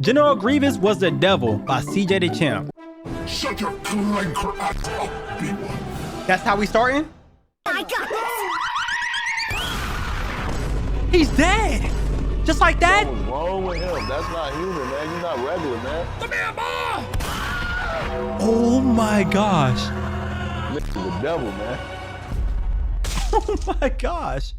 General Grievous was the devil by Cj DaChamp. Shut your clanker ass up, B1. That's how we starting? I got this! He's dead! Just like that? What's wrong with him? That's not human, man. You're not regular, man. The man boy! Oh my gosh. Nigga, the devil, man. Oh my gosh.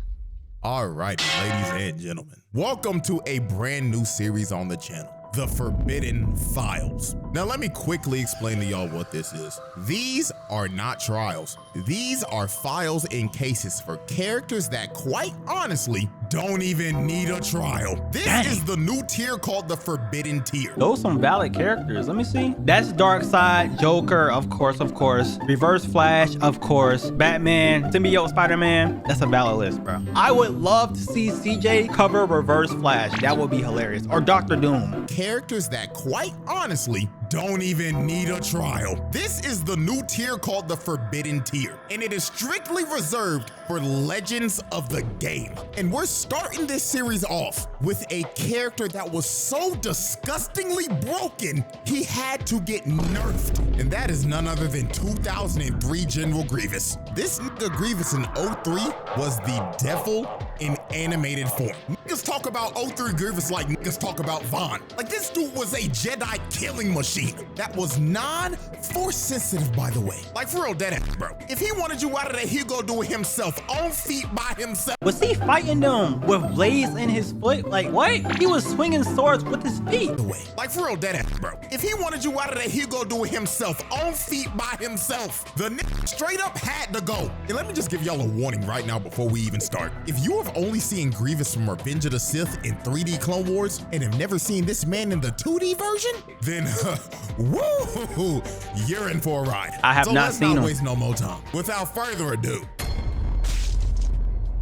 All right, ladies and gentlemen, welcome to a brand new series on the channel, The Forbidden Files. Now, let me quickly explain to y'all what this is. These are not trials. These are files and cases for characters that, quite honestly, don't even need a trial. This is the new tier called the Forbidden Tier. Those some valid characters. Let me see. That's Darkseid, Joker, of course. Reverse Flash, of course. Batman, Symbiote Spider-Man. That's a valid list, bro. I would love to see CJ cover Reverse Flash. That would be hilarious. Or Dr. Doom. Characters that, quite honestly, don't even need a trial. This is the new tier called the Forbidden Tier, and it is strictly reserved for legends of the game. And we're starting this series off with a character that was so disgustingly broken, he had to get nerfed. And that is none other than 2003 General Grievous. This nigga Grievous in 03 was the devil in animated form. Niggas talk about 03 Grievous like niggas talk about Vaughn. Like, this dude was a Jedi killing machine that was non-force sensitive, by the way. Like, for real, dead ass, bro. If he wanted you out of there, he'd go do it himself, on feet by himself. Was he fighting them with blades in his foot? Like, what? He was swinging swords with his feet. Like, for real, dead ass, bro. If he wanted you out of there, he'd go do it himself, on feet by himself. The nigga straight up had to go. And let me just give y'all a warning right now before we even start. If you have only seen Grievous from Revenge of the Sith in 3D Clone Wars and have never seen this man in the 2D version, then woo, you're in for a ride. I have not seen him. So let's not waste no more time. Without further ado,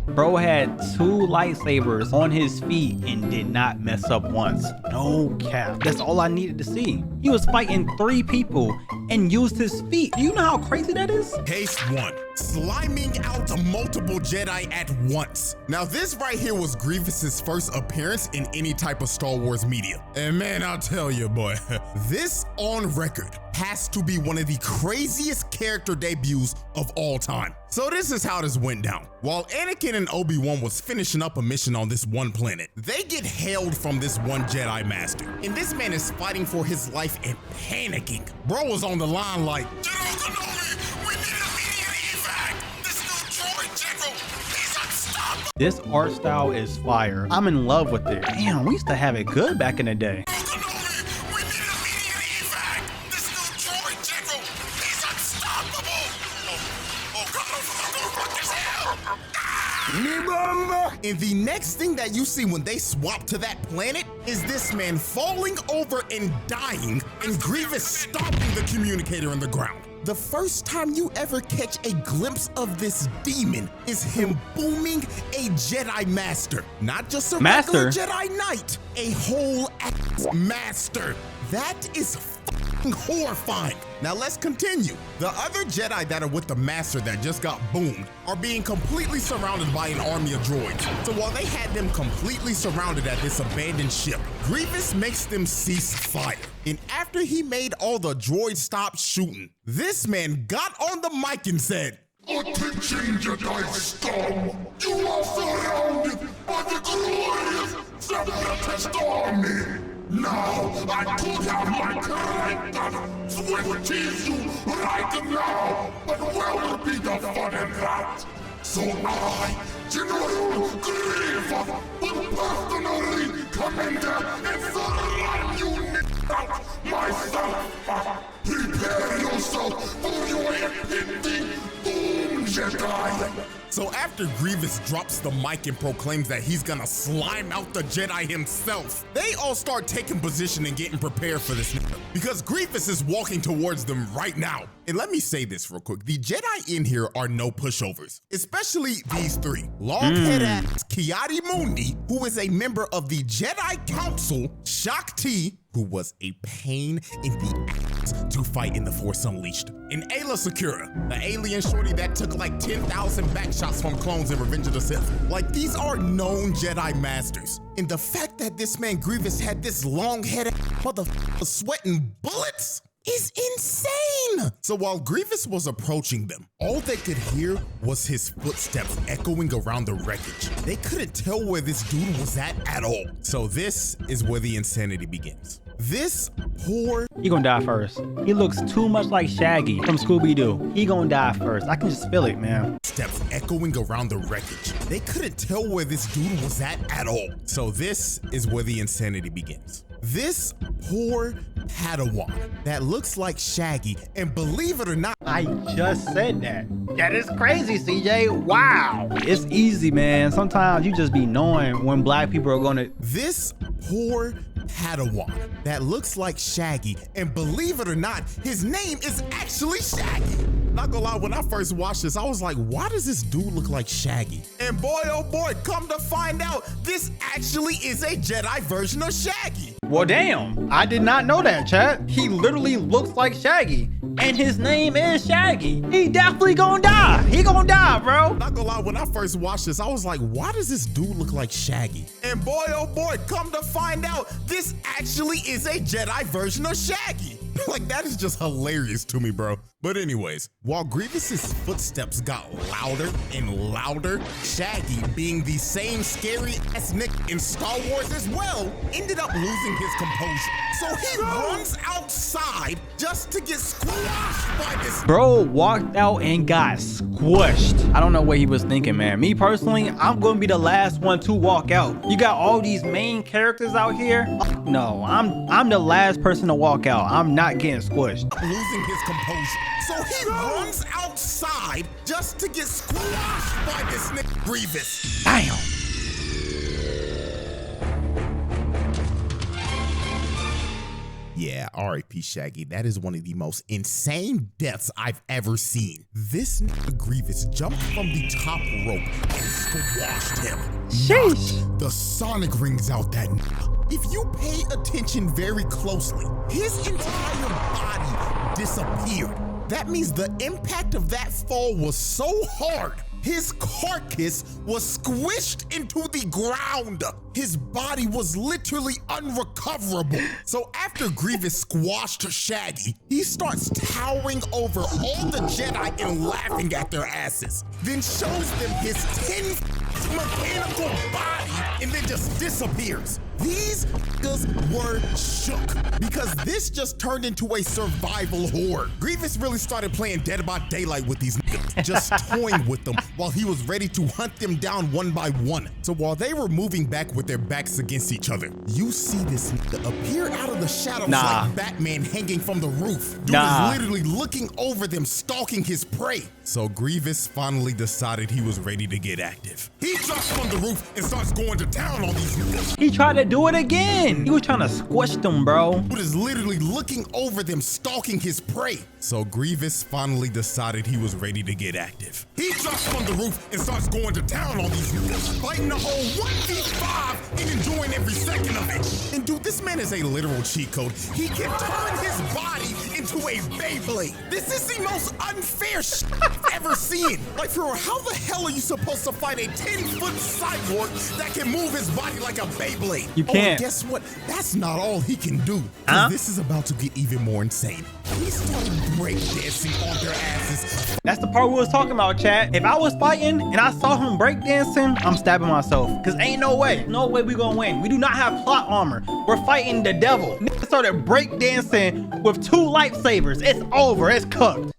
bro had 2 lightsabers on his feet and did not mess up once. No cap. That's all I needed to see. He was fighting 3 people and used his feet. Do you know how crazy that is? Case 1. Sliming out multiple Jedi at once. Now, this right here was Grievous's first appearance in any type of Star Wars media. And man, I'll tell you, boy, this on record has to be one of the craziest character debuts of all time. So this is how this went down. While Anakin and Obi-Wan was finishing up a mission on this one planet, they get hailed from this one Jedi Master. And this man is fighting for his life and panicking. Bro was on the line like, General Kenobi, we need immediate evac. This new droid general, he's unstoppable. This art style is fire. I'm in love with it. Damn, we used to have it good back in the day. And the next thing that you see when they swap to that planet is this man falling over and dying, and Grievous stomping the communicator in the ground. The first time you ever catch a glimpse of this demon is him booming a Jedi Master. Not just a regular Jedi Knight, a whole ass Master. That is fucking horrifying. Now let's continue. The other Jedi that are with the Master that just got boomed are being completely surrounded by an army of droids. So while they had them completely surrounded at this abandoned ship, Grievous makes them cease fire. And after he made all the droids stop shooting, this man got on the mic and said, Attention, Jedi Storm! You are surrounded by the glorious Separatist army! Now, I could have my character swim tease you right now, but where will be the fun in that? So I, General Grievous, will personally come in there and surround you out myself. Prepare yourself for your impending doom, Jedi. So after Grievous drops the mic and proclaims that he's gonna slime out the Jedi himself, they all start taking position and getting prepared for this nigga, because Grievous is walking towards them right now. And let me say this real quick. The Jedi in here are no pushovers, especially these 3. Long-head ass Ki-Adi-Mundi, who is a member of the Jedi Council, Shakti, who was a pain in the ass chance to fight in the Force Unleashed. And Ayla Secura, the alien shorty that took like 10,000 backshots from clones in Revenge of the Sith. Like, these are known Jedi masters. And the fact that this man Grievous had this long-headed motherfucker sweating bullets is insane. So while Grievous was approaching them, all they could hear was his footsteps echoing around the wreckage. They couldn't tell where this dude was at all. So this is where the insanity begins. This poor... He gonna die first. He looks too much like Shaggy from Scooby-Doo. He gonna die first. I can just feel it, man. Steps echoing around the wreckage. They couldn't tell where this dude was at all. So this is where the insanity begins. This poor Padawan that looks like Shaggy, and believe it or not, I just said that. That is crazy, CJ. Wow. It's easy, man. Sometimes you just be knowing when black people are gonna... This poor Padawan that looks like Shaggy, and believe it or not, his name is actually Shaggy. Not gonna lie, when I first watched this, I was like, why does this dude look like Shaggy? And boy, oh boy, come to find out, this actually is a Jedi version of Shaggy. Well, damn. I did not know that, chat. He literally looks like Shaggy, and his name is Shaggy. He definitely gonna die. He gonna die, bro. Not gonna lie, when I first watched this, I was like, why does this dude look like Shaggy? And boy, oh boy, come to find out, this actually is a Jedi version of Shaggy. Like, that is just hilarious to me, bro. But anyways, while Grievous's footsteps got louder and louder, Shaggy, being the same scary ass nigga in Star Wars as well, ended up losing his composure. So he runs outside just to get squashed by this. Bro walked out and got squished. I don't know what he was thinking, man. Me personally, I'm gonna be the last one to walk out. You got all these main characters out here. No, I'm the last person to walk out. I'm not getting squished. Losing his composure. So he runs outside just to get squashed by this nigga Grievous. Damn. Yeah, R.I.P. Shaggy. That is one of the most insane deaths I've ever seen. This nigga Grievous jumped from the top rope and squashed him. Sheesh. Knocked the sonic rings out that nigga. If you pay attention very closely, his entire body disappeared. That means the impact of that fall was so hard, his carcass was squished into the ground. His body was literally unrecoverable. So after Grievous squashed Shaggy, he starts towering over all the Jedi and laughing at their asses. Then shows them his 10 mechanical body and then just disappears. These niggas were shook because this just turned into a survival horror. Grievous really started playing Dead by Daylight with these niggas, just toying with them while he was ready to hunt them down one by one. So while they were moving back with their backs against each other, you see this nigga appear out of the shadows like Batman hanging from the roof. Dude is literally looking over them, stalking his prey. So Grievous finally decided he was ready to get active. He jumps from the roof and starts going to town on these niggas. He tried to do it again. He was trying to squish them, bro. Dude is literally looking over them, stalking his prey. So Grievous finally decided he was ready to get active. He jumps from the roof and starts going to town on these niggas, fighting the whole 1v5 and enjoying every second of it. And dude, this man is a literal cheat code. He can turn his body into a Beyblade. This is the most unfair shit I've ever seen. Like, for real, how the hell are you supposed to fight a 10-foot cyborg that can move his body like a Beyblade? You can't. Oh, and guess what? That's not all he can do. This is about to get even more insane. He started breakdancing on their asses. That's the part we was talking about, chat. If I was fighting and I saw him breakdancing, I'm stabbing myself. Cause ain't no way we gonna win. We do not have plot armor. We're fighting the devil. Nigga started breakdancing with 2 lightsabers. It's over, it's cooked.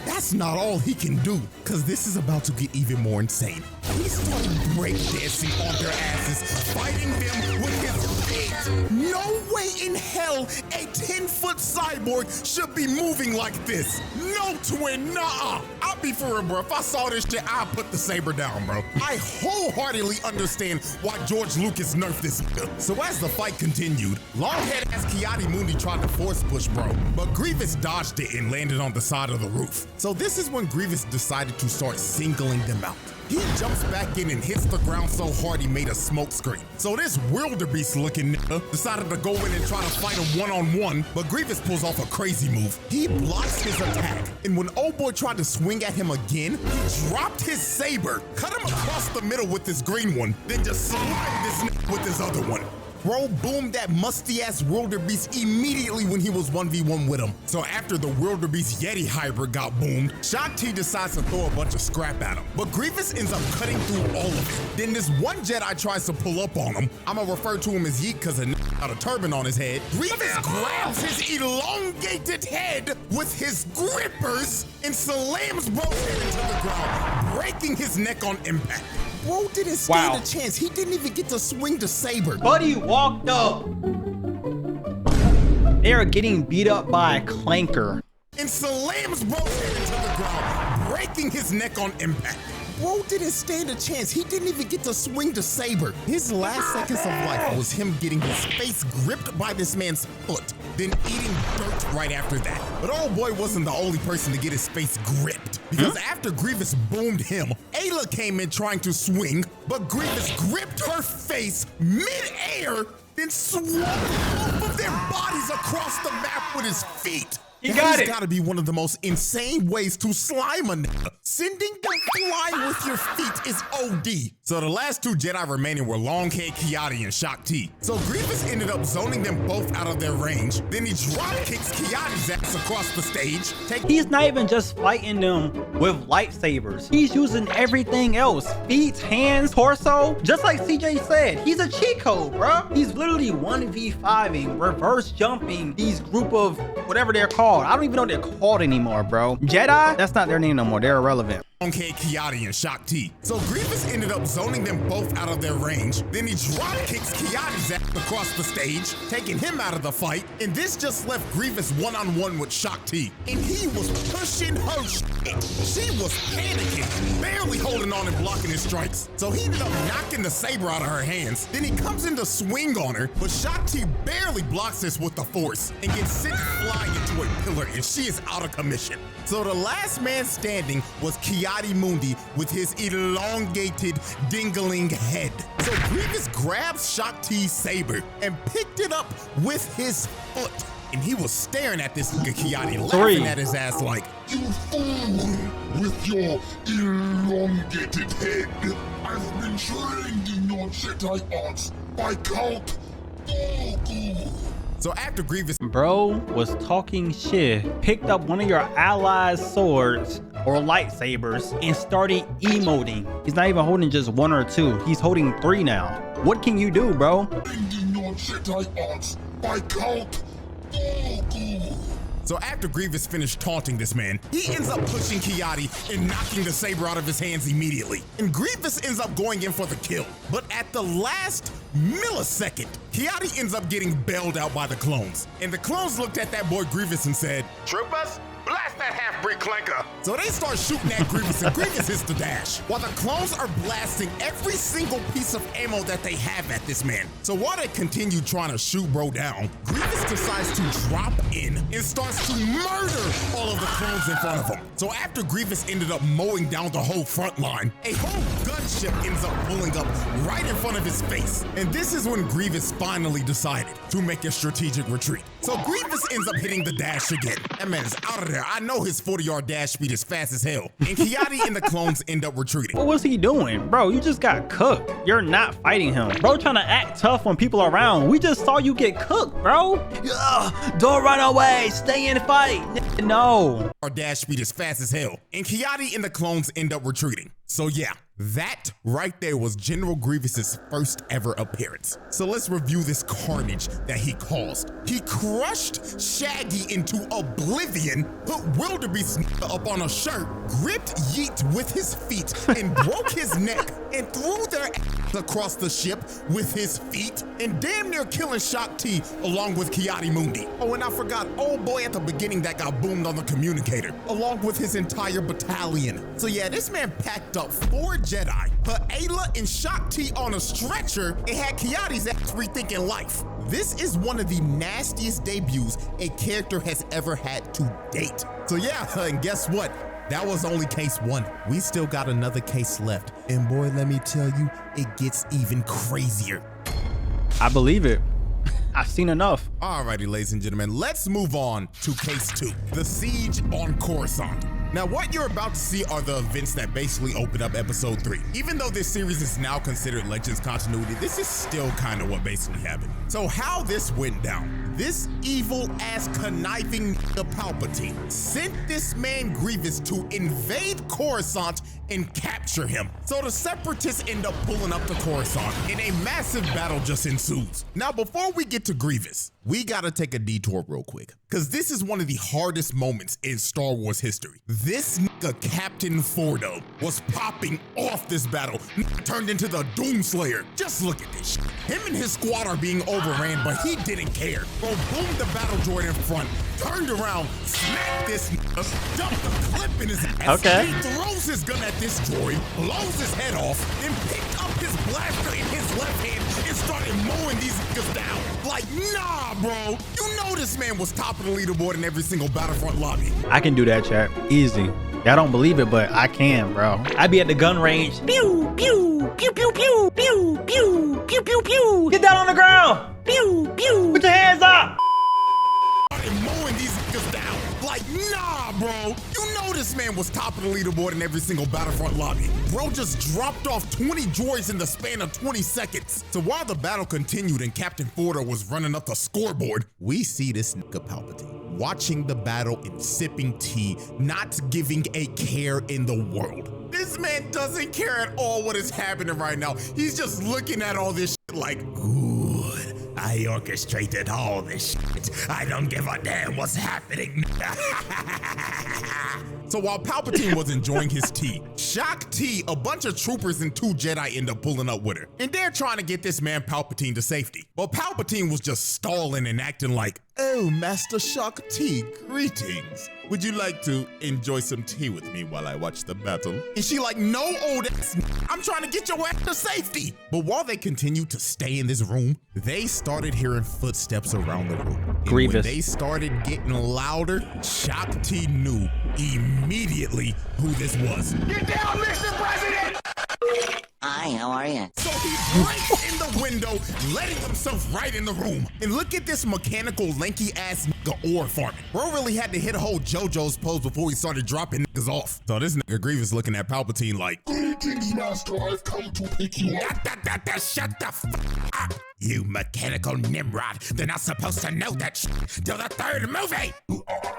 That's not all he can do, cause this is about to get even more insane. He started breakdancing on their asses, fighting them with his feet. No way in hell a 10-foot cyborg should be moving like this. No, twin, nah. I'll be for real, bro. If I saw this shit, I'd put the saber down, bro. I wholeheartedly understand why George Lucas nerfed this. So as the fight continued, long-head ass Cj Mundi tried to force push, bro, but Grievous dodged it and landed on the side of the roof. So this is when Grievous decided to start singling them out. He jumps back in and hits the ground so hard he made a smoke screen. So this wildebeest looking nigga decided to go in and try to fight him one-on-one, but Grievous pulls off a crazy move. He blocks his attack, and when old boy tried to swing at him again, he dropped his saber, cut him across the middle with his green one, then just slammed this nigga with his other one. Bro boomed that musty-ass wildebeest immediately when he was 1v1 with him. So after the wildebeest Yeti hybrid got boomed, Shaak Ti decides to throw a bunch of scrap at him. But Grievous ends up cutting through all of it. Then this one Jedi tries to pull up on him. I'ma refer to him as Yeet because of got a turban on his head. Grievous grabs his elongated head with his grippers and slams bro's head into the ground, breaking his neck on impact. Bro didn't stand a chance. He didn't even get to swing the saber. Buddy walked up. They are getting beat up by a clanker. And slams bro's head into the ground, breaking his neck on impact. Bro didn't stand a chance. He didn't even get to swing the saber. His last seconds of life was him getting his face gripped by this man's foot, then eating dirt right after that. But old boy wasn't the only person to get his face gripped, because after Grievous boomed him, Ayla came in trying to swing, but Grievous gripped her face mid-air, then swung both of their bodies across the map with his feet. That has gotta be one of the most insane ways to slime a nigga. Sending them flying with your feet is OD. So the last two Jedi remaining were Longhead Cj and Shaak Ti. So Grievous ended up zoning them both out of their range. Then he drop kicks Cj's ass across the stage. He's not even just fighting them with lightsabers. He's using everything else. Feet, hands, torso. Just like CJ said, he's a cheat code, bro. He's literally 1v5ing, reverse jumping these group of whatever they're called. I don't even know what they're called anymore, bro. Jedi? That's not their name no more. They're irrelevant. Longhead Cj and Shaak Ti. So Grievous ended up zoning them both out of their range. Then he drop kicks Cj's ass across the stage, taking him out of the fight. And this just left Grievous one-on-one with Shaak Ti. And he was pushing her shit. She was panicking, barely holding on and blocking his strikes. So he ended up knocking the saber out of her hands. Then he comes in to swing on her, but Shaak Ti barely blocks this with the force and gets sent flying into a pillar, and she is out of commission. So the last man standing was Ki-Adi-Mundi with his elongated, dingling head. So Grievous grabs Shaak Ti's saber and picked it up with his foot. And he was staring at this nigga Ki-Adi, laughing at his ass like, You fool! With your elongated head, I've been trained in your Jedi arts by Count Dooku. So after Grievous Bro was talking shit, picked up one of your allies' swords or lightsabers and started emoting. He's not even holding just one or two. He's holding three now. What can you do, bro? Trained in your Jedi arts by Count Dooku. So after Grievous finished taunting this man, he ends up pushing Ki-Adi and knocking the saber out of his hands immediately. And Grievous ends up going in for the kill. But at the last millisecond, Ki-Adi ends up getting bailed out by the clones. And the clones looked at that boy Grievous and said, "Troopers, blast that half-breed clanker." So they start shooting at Grievous, and Grievous hits the dash, while the clones are blasting every single piece of ammo that they have at this man. So while they continue trying to shoot bro down, Grievous decides to drop in and starts to murder all of the clones in front of him. So after Grievous ended up mowing down the whole front line, a whole gunship ends up pulling up right in front of his face. And this is when Grievous finally decided to make a strategic retreat. So Grievous ends up hitting the dash again. That man is out of there. I know his 40-yard dash speed is fast as hell. And Ki-Adi and the clones end up retreating. What was he doing? Bro, you just got cooked. You're not fighting him. Bro trying to act tough when people are around. We just saw you get cooked, bro. Ugh, don't run away. Stay in the fight. No. Our dash speed is fast as hell. And Ki-Adi and the clones end up retreating. So yeah, that right there was General Grievous's first ever appearance. So let's review this carnage that he caused. He crushed Shaggy into oblivion, put Wildebeest up on a shirt, gripped Yeet with his feet, and broke his neck, and threw their ass across the ship with his feet, and damn near killing Shaak Ti along with Ki-Adi-Mundi. Oh, and I forgot old boy at the beginning that got boomed on the communicator, along with his entire battalion. So yeah, this man packed up 4 Jedi, put Ayla and Shaak Ti on a stretcher, and had Ki-Adi's ass rethinking life. This is one of the nastiest debuts a character has ever had to date. So yeah, and guess what? That was only case 1. We still got another case left. And boy, let me tell you, it gets even crazier. I believe it. I've seen enough. Alrighty, ladies and gentlemen, let's move on to case 2, the siege on Coruscant. Now, what you're about to see are the events that basically open up episode 3. Even though this series is now considered Legends continuity, this is still kind of what basically happened. So how this went down, this evil-ass conniving Palpatine sent this man Grievous to invade Coruscant and capture him. So the Separatists end up pulling up to Coruscant and a massive battle just ensues. Now, before we get to Grievous, we gotta take a detour real quick, because this is one of the hardest moments in Star Wars history. This nigga Captain Fordo was popping off this battle, turned into the Doomslayer. Just look at this shit. Him and his squad are being overran, but he didn't care. Bro, boomed the battle droid in front, turned around, smacked this nigga, dumped the clip in his ass. Okay. He throws his gun at this droid, blows his head off, then picked up his blaster in his left hand and started mowing these niggas down. Like, nah, bro. You know this man was top of the leaderboard in every single Battlefront lobby. I can do that, chat. Easy. Y'all don't believe it, but I can, bro. I be at the gun range. Pew, pew, pew, pew, pew, pew, pew, pew, pew, pew. Get down on the ground. Pew, pew. Put your hands up. And mowing these niggas down. Like, nah, bro. You know this man was top of the leaderboard in every single Battlefront lobby. Bro just dropped off 20 droids in the span of 20 seconds. So while the battle continued and Captain Fordo was running up the scoreboard, we see this nigga Palpatine watching the battle and sipping tea, not giving a care in the world. This man doesn't care at all what is happening right now. He's just looking at all this shit like, good. I orchestrated all this shit. I don't give a damn what's happening. So while Palpatine was enjoying his tea, Shock T, a bunch of troopers and 2 Jedi end up pulling up with her. And they're trying to get this man Palpatine to safety. But Palpatine was just stalling and acting like, oh, Master Shock T, greetings. Would you like to enjoy some tea with me while I watch the battle? And she like, no, old ass, I'm trying to get your ass to safety. But while they continued to stay in this room, they started hearing footsteps around the room. And Grievous. when they started getting louder, Shock T knew immediately who this was. Get down, Mr. President! Hi, how are you? So he breaks in the window, letting himself right in the room. And look at this mechanical, lanky-ass nigga ore farming. Bro really had to hit a whole JoJo's pose before he started dropping niggas off. So this nigga Grievous looking at Palpatine like, Greetings, Master. I've come to pick you up. Shut the f up. You mechanical Nimrod. They're not supposed to know that shit till the 3rd movie.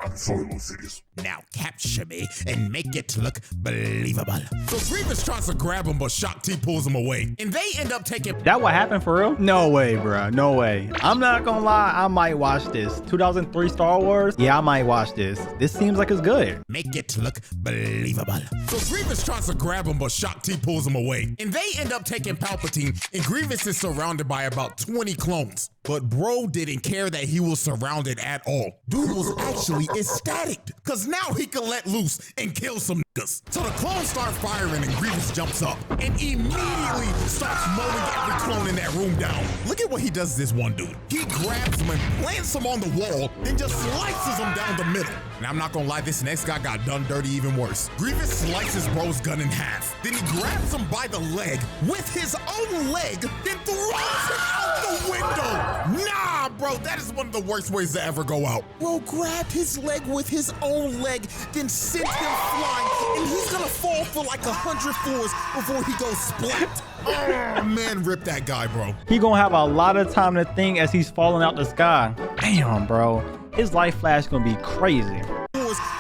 I'm sorry, Lucius. Now capture me and make it look believable. So Grievous tries to grab him, but Shock T pulls him away. And they end up taking... That what happened for real? No way, bro. No way. I'm not gonna lie. I might watch this. 2003 Star Wars? Yeah, I might watch this. This seems like it's good. Make it look believable. So Grievous tries to grab him, but Shock T pulls him away. And they end up taking Palpatine, and Grievous is surrounded by about 20 clones. But bro didn't care that he was surrounded at all. Dude was actually ecstatic, cause now he can let loose and kill some niggas. So the clones start firing and Grievous jumps up and immediately starts mowing every clone in that room down. Look at what he does to this one dude. He grabs him and plants him on the wall, then just slices him down the middle. And I'm not gonna lie, this next guy got done dirty even worse. Grievous slices bro's gun in half. Then he grabs him by the leg with his own leg, then throws him out the window. Nah, bro, that is one of the worst ways to ever go out. Bro grabbed his leg with his own leg, then sent him flying, and he's gonna fall for like 100 floors before he goes splat. Oh man, rip that guy, bro. He gonna have a lot of time to think as he's falling out the sky. Damn, bro. His life flash gonna be crazy.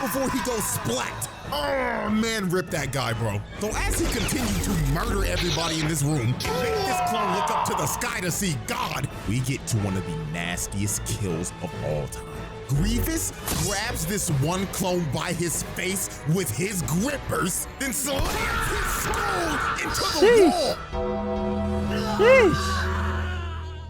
Before he goes splat. Oh man, rip that guy, bro. So as he continued to murder everybody in this room, make this clone look up to the sky to see God, we get to one of the nastiest kills of all time. Grievous grabs this one clone by his face with his grippers, then slams his skull into the wall. Sheesh.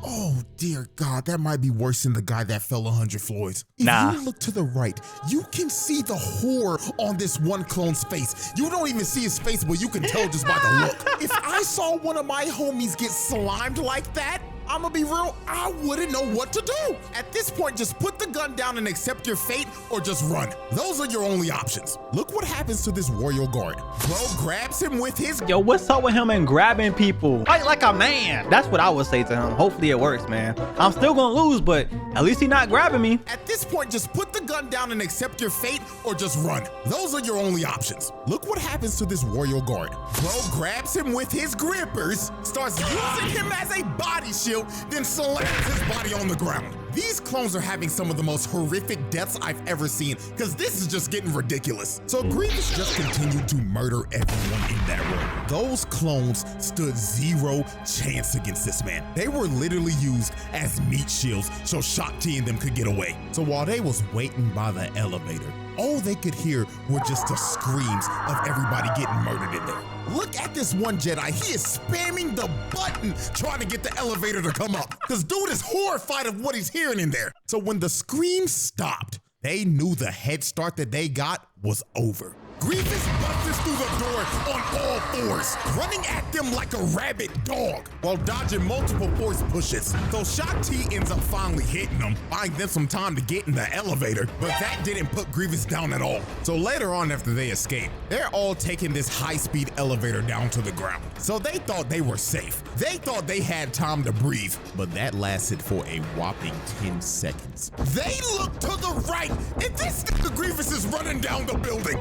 Oh dear God, that might be worse than the guy that fell 100 floors. If Nah. you look to the right, you can see the horror on this one clone's face. You don't even see his face, but you can tell just by the look. If I saw one of my homies get slimed like that, I'ma be real, I wouldn't know what to do. At this point, just put the gun down and accept your fate, or just run. Those are your only options. Look what happens to this royal guard. Bro grabs him with his... Yo, what's up with him and grabbing people? Fight like a man. That's what I would say to him. Hopefully it works, man. I'm still gonna lose, but at least he's not grabbing me. At this point, just put the gun down and accept your fate, or just run. Those are your only options. Look what happens to this royal guard. Bro grabs him with his grippers, starts using him as a body shield, then slams his body on the ground. These clones are having some of the most horrific deaths I've ever seen, because this is just getting ridiculous. So Grievous just continued to murder everyone in that room. Those clones stood zero chance against this man. They were literally used as meat shields so Shock T and them could get away. So while they was waiting by the elevator, all they could hear were just the screams of everybody getting murdered in there. Look at this one Jedi, he is spamming the button trying to get the elevator to come up, because dude is horrified of what he's hearing in there. So when the scream stopped, they knew the head start that they got was over. Grievous busts through the door on all fours, running at them like a rabid dog while dodging multiple force pushes. So Shock T ends up finally hitting them, buying them some time to get in the elevator, but that didn't put Grievous down at all. So later on, after they escape, they're all taking this high-speed elevator down to the ground. So they thought they were safe. They thought they had time to breathe, but that lasted for a whopping 10 seconds. They look to the right, and this nigga Grievous is running down the building.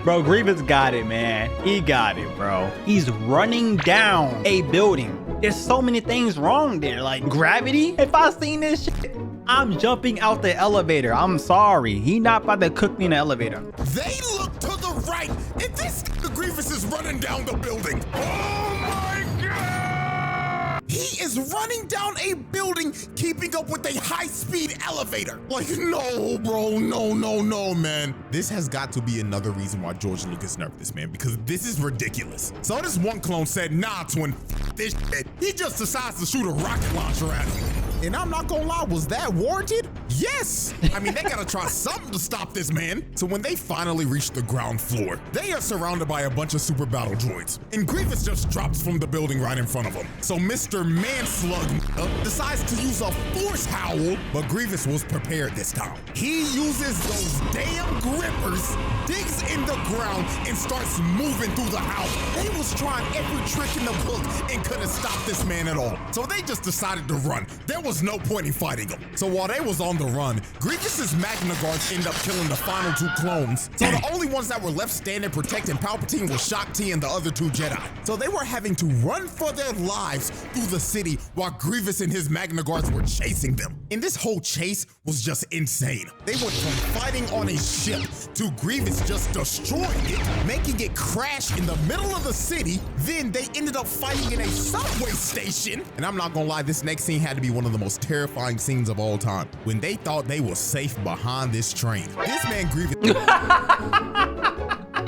Bro, Grievous got it, man. He got it, bro. He's running down a building. There's so many things wrong there, like gravity. If I seen this shit, I'm jumping out the elevator. I'm sorry. He not about to cook me in the elevator. They look to the right, and this Grievous is running down the building. Oh my God! He is running down a building, keeping up with a high-speed elevator. Like, no, bro, no, man. This has got to be another reason why George Lucas nerfed this, man, because this is ridiculous. So this one clone said, nah, twin, this shit. He just decides to shoot a rocket launcher at him. And I'm not gonna lie, was that warranted? Yes! I mean, they gotta try something to stop this man. So when they finally reach the ground floor, they are surrounded by a bunch of super battle droids. And Grievous just drops from the building right in front of them. So Mr. Manslug decides to use a force howl, but Grievous was prepared this time. He uses those damn grippers, digs in the ground, and starts moving through the house. They was trying every trick in the book and couldn't stop this man at all. So they just decided to run. There was no point in fighting him. So while they was on the run, Grievous's Magna Guards end up killing the final two clones. So the only ones that were left standing protecting Palpatine was Shock T and the other two Jedi. So they were having to run for their lives through the city while Grievous and his Magna Guards were chasing them. And this whole chase was just insane. They went from fighting on a ship to Grievous just destroying it, making it crash in the middle of the city. Then they ended up fighting in a subway station. And I'm not gonna lie, this next scene had to be one of the most terrifying scenes of all time, when they thought they were safe behind this train. This man Grievous...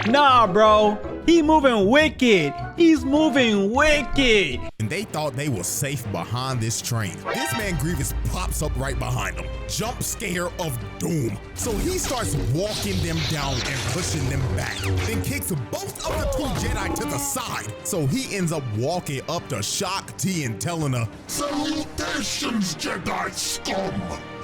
Nah, bro. He moving wicked. He's moving wicked. And they thought they were safe behind this train. This man Grievous pops up right behind them. Jump scare of doom. So he starts walking them down and pushing them back. Then kicks both of the two Jedi to the side. So he ends up walking up to Shock T and telling her, Salutations, Jedi scum!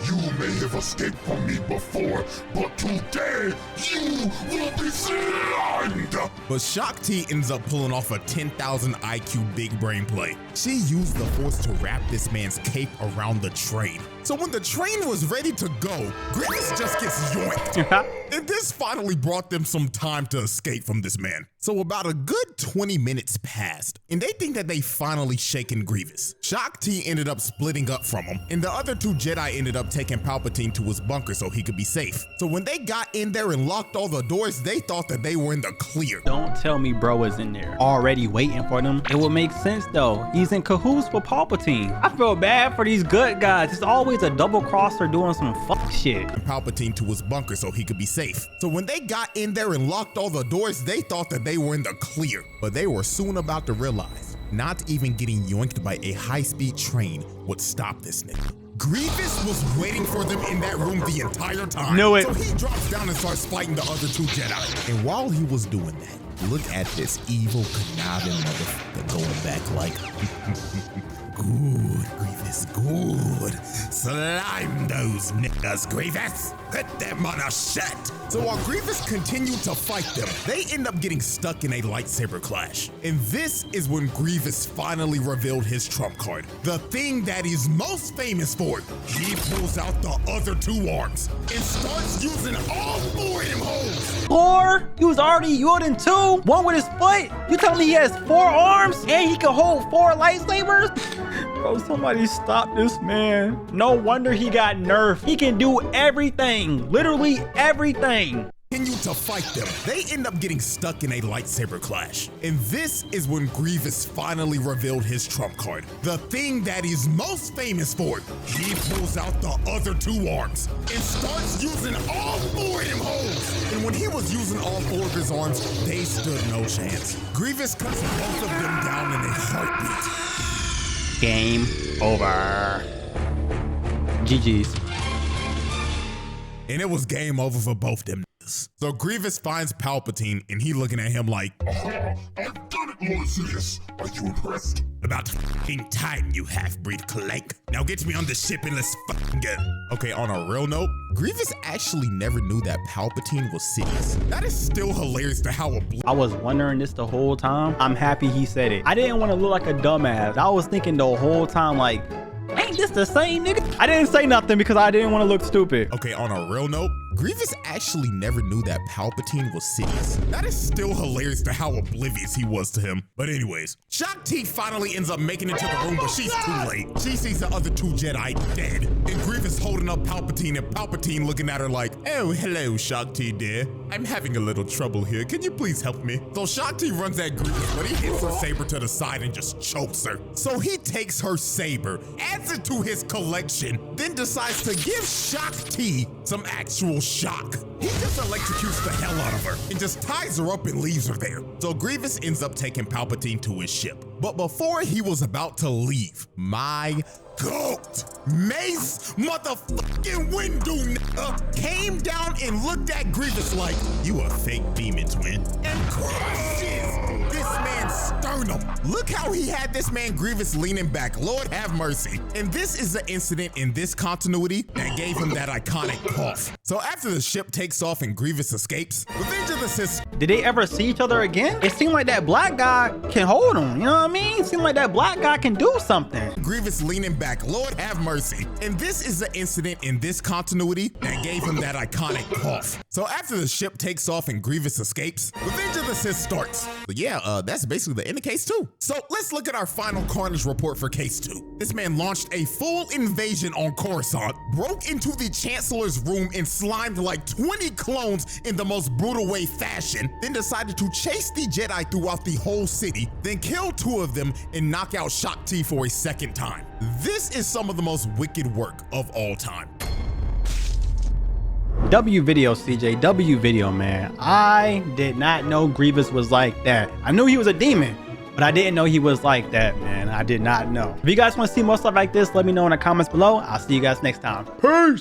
You may have escaped from me before, but today you will be slimed! But Shock T ends up pulling off a 10,000 IQ big brain play. She used the Force to wrap this man's cape around the train. So when the train was ready to go, Grievous just gets yoinked. And this finally brought them some time to escape from this man. So about a good 20 minutes passed, and they think that they finally shaken Grievous. Shock T ended up splitting up from him, and the other two Jedi ended up taking Palpatine to his bunker so he could be safe. So when they got in there and locked all the doors, they thought that they were in the clear. Don't tell me bro was in there already waiting for them. It would make sense though. He's in cahoots with Palpatine. I feel bad for these good guys. It's always a double crosser doing some fuck shit. And Palpatine to his bunker so he could be safe. So when they got in there and locked all the doors, they thought that they were in the clear. But they were soon about to realize not even getting yoinked by a high-speed train would stop this nigga. Grievous was waiting for them in that room the entire time. Knew it. So he drops down and starts fighting the other two Jedi. And while he was doing that, look at this evil, conniving motherfucker going back like, good, Grievous, good. Slime those niggas, Grievous. Put them on a shit. So while Grievous continued to fight them, they end up getting stuck in a lightsaber clash. And this is when Grievous finally revealed his trump card. The thing that he's most famous for. He pulls out the other two arms and starts using all four of them holes. 4? He was already wielding 2. 1 with his foot. You telling me he has 4 arms and he can hold 4 lightsabers? Bro, somebody stop this man. No wonder he got nerfed. He can do everything, literally everything. Continue to fight them. They end up getting stuck in a lightsaber clash. And this is when Grievous finally revealed his trump card. The thing that he's most famous for. He pulls out the other two arms and starts using all 4 of them holes. And when he was using all 4 of his arms, they stood no chance. Grievous cuts both of them down in a heartbeat. Game over. GG's. And it was game over for both them. So Grievous finds Palpatine and he looking at him like, Aha! I've done it, Lord Sidious. Are you impressed? about fucking time, you half-breed clank. Now get me on the ship and let's fucking go. Okay, on a real note, Grievous actually never knew that Palpatine was Sidious. That is still hilarious to how I was wondering this the whole time. I'm happy he said it. I didn't want to look like a dumbass. I was thinking the whole time like, ain't this the same nigga? I didn't say nothing because I didn't want to look stupid. Okay, on a real note, Grievous actually never knew that Palpatine was Sidious. That is still hilarious to how oblivious he was to him. But anyways, Shaak Ti finally ends up making it to the room, but she's too late. She sees the other two Jedi dead, and Grievous holding up Palpatine, and Palpatine looking at her like, oh, hello, Shaak Ti dear. I'm having a little trouble here. Can you please help me? So Shaak Ti runs at Grievous, but he hits her saber to the side and just chokes her. So he takes her saber, adds it to his collection, then decides to give Shaak Ti some actual shock. He just electrocutes the hell out of her and just ties her up and leaves her there. So Grievous ends up taking Palpatine to his ship. But before he was about to leave, my goat, Mace motherfucking Windu nigga, came down and looked at Grievous like, you a fake demon twin, and crushes this man's sternum. Look how he had this man Grievous leaning back, Lord have mercy. And this is the incident in this continuity that gave him that iconic cough. So after the ship takes off and Grievous escapes, Revenge of the Sith. Did they ever see each other again? It seemed like that black guy can hold him, you know what I mean? It seemed like that black guy can do something. Grievous leaning back, Lord have mercy. And this is the incident in this continuity that gave him that iconic cough. So after the ship takes off and Grievous escapes, Revenge of the Sith starts. But yeah, that's basically the end of case 2. So let's look at our final Carnage report for case 2. This man launched a full invasion on Coruscant, broke into the Chancellor's room and slimed like 20 clones in the most brutal way fashion, then decided to chase the Jedi throughout the whole city, then kill 2 of them and knock out Shaak Ti for a second time. This is some of the most wicked work of all time. W video, CJ, W video, man. I did not know Grievous was like that. I knew he was a demon, but I didn't know he was like that, man. I did not know. If you guys want to see more stuff like this, let me know in the comments below. I'll see you guys next time. Peace.